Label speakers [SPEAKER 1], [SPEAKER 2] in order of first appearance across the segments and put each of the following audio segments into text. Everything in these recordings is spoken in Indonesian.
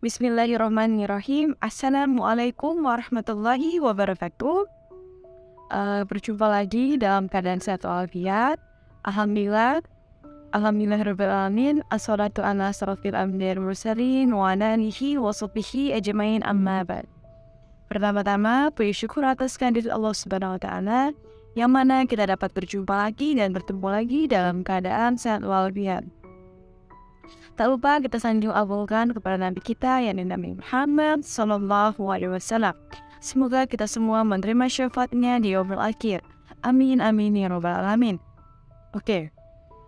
[SPEAKER 1] Bismillahirrahmanirrahim. Assalamualaikum warahmatullahi wabarakatuh. Berjumpa lagi dalam keadaan sehat walafiat. Alhamdulillah. Alhamdulillahirabbil alamin. Assalatu ala asrofil anbiya'il mursalin wa ala alihi wa sahbihi ajmain, amma ba'd. Pertama-tama, puji syukur atas kehadirat Allah Subhanahu wa taala yang mana kita dapat berjumpa lagi dan bertemu lagi dalam keadaan sehat walafiat. Tak lupa kita sanjung abulkan kepada Nabi kita yang Nabi Muhammad Sallallahu Alaihi Wasallam. Semoga kita semua menerima syafaatnya di yaumil akhir. Amin amin ya rabbal alamin. Oke,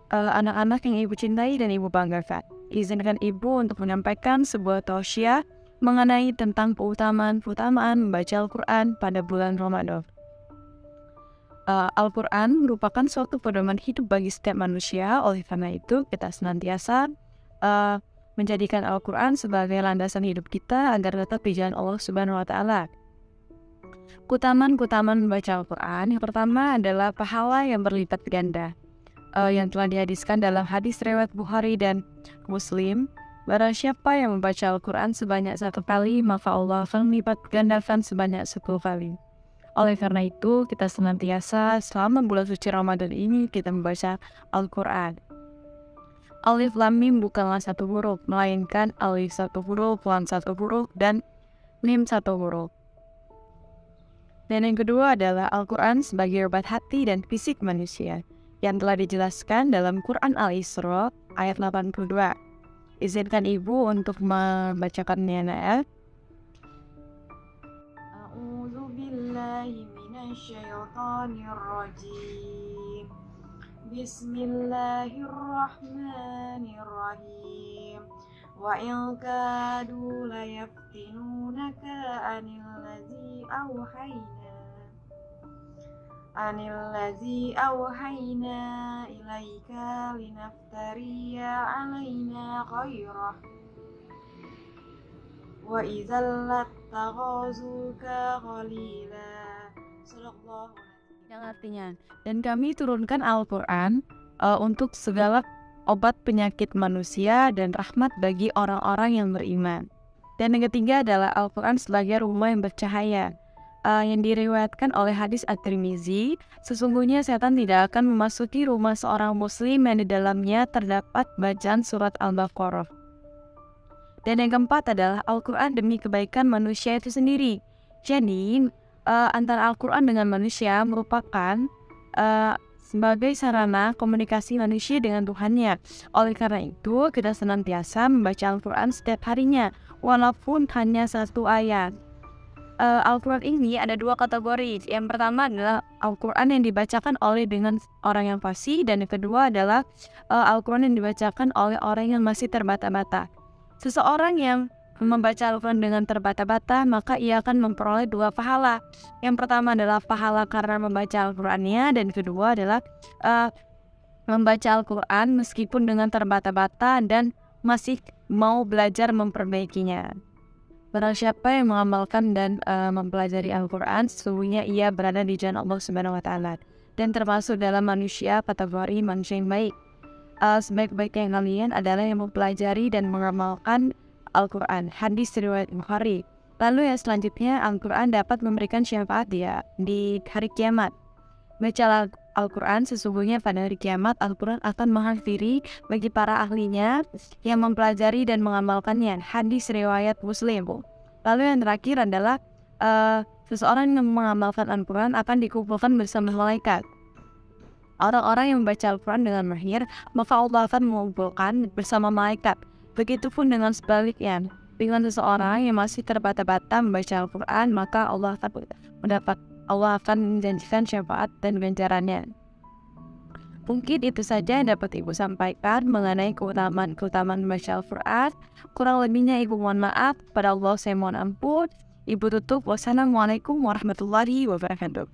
[SPEAKER 1] anak-anak yang ibu cintai dan ibu banggakan, izinkan ibu untuk menyampaikan sebuah tausiah mengenai tentang keutamaan membaca Al-Quran pada bulan Ramadan. Al-Quran merupakan suatu pedoman hidup bagi setiap manusia. Oleh karena itu kita senantiasa menjadikan Al-Quran sebagai landasan hidup kita agar tetap di jalan Allah Subhanahu wa taala. Keutamaan membaca Al-Quran yang pertama adalah pahala yang berlipat ganda, yang telah dihadiskan dalam hadis riwayat Bukhari dan Muslim. Barang siapa yang membaca Al-Quran sebanyak 1 kali, maka Allah akan melipat gandakan sebanyak 10 kali. Oleh karena itu, kita senantiasa selama bulan suci Ramadan ini kita membaca Al-Quran. Alif Lam Mim bukanlah satu huruf, melainkan alif satu huruf, lam satu huruf, dan mim satu huruf. Dan yang kedua adalah Al-Quran sebagai obat hati dan fisik manusia, yang telah dijelaskan dalam Quran Al-Isra ayat 82. Izinkan ibu untuk membacakannya, Naya. A'udzu billahi minasyaitonir rajim. Bismillahirrahmanirrahim. Wa in kadu la yaftinunaka anil ladzi awhayna ilaika linaftariya alaina ghairah wa idzal lattaghazuka qalila. Sallallahu yang artinya, dan kami turunkan Al-Quran untuk segala obat penyakit manusia dan rahmat bagi orang-orang yang beriman. Dan yang ketiga adalah Al-Quran sebagai rumah yang bercahaya, yang diriwayatkan oleh hadis At-Tirmizi. Sesungguhnya setan tidak akan memasuki rumah seorang muslim yang di dalamnya terdapat bacaan surat Al-Baqarah. Dan yang keempat adalah Al-Quran demi kebaikan manusia itu sendiri. Jadi antara Al-Quran dengan manusia merupakan sebagai sarana komunikasi manusia dengan Tuhannya. Oleh karena itu, kita senantiasa membaca Al-Quran setiap harinya, walaupun hanya 1 ayat. Al-Quran ini ada 2 kategori. Yang pertama adalah Al-Quran yang dibacakan oleh dengan orang yang fasih, dan yang kedua adalah Al-Quran yang dibacakan oleh orang yang masih terbata-bata. Seseorang yang membaca Al-Quran dengan terbata-bata, maka ia akan memperoleh 2 pahala. Yang pertama adalah pahala karena membaca Al-Qurannya, dan kedua adalah membaca Al-Quran meskipun dengan terbata-bata dan masih mau belajar memperbaikinya. Barang siapa yang mengamalkan dan mempelajari Al-Quran, sesungguhnya ia berada di jalan Allah Subhanahu wa taala dan termasuk dalam manusia kategori manusia yang baik. Sebaik-baiknya kalian adalah yang mempelajari dan mengamalkan Al-Quran. Hadis riwayat Bukhari. Lalu yang selanjutnya, Al-Quran dapat memberikan syafaat di hari kiamat. Baca Al-Quran, sesungguhnya pada hari kiamat Al-Quran akan menghampiri bagi para ahlinya yang mempelajari dan mengamalkannya. Hadis riwayat Muslim. Lalu yang terakhir adalah seseorang yang mengamalkan Al-Quran akan dikumpulkan bersama malaikat. Orang-orang yang membaca Al-Quran dengan mahir, maka Allah akan mengumpulkan bersama malaikat. Begitupun dengan sebaliknya, dengan seseorang yang masih terbata-bata membaca Al-Quran, maka Allah akan menjanjikan syafaat dan ganjarannya. Mungkin itu saja yang dapat Ibu sampaikan mengenai keutamaan membaca Al-Quran. Kurang lebihnya Ibu mohon maaf, pada Allah saya mohon ampun. Ibu tutup. Wassalamualaikum warahmatullahi wabarakatuh.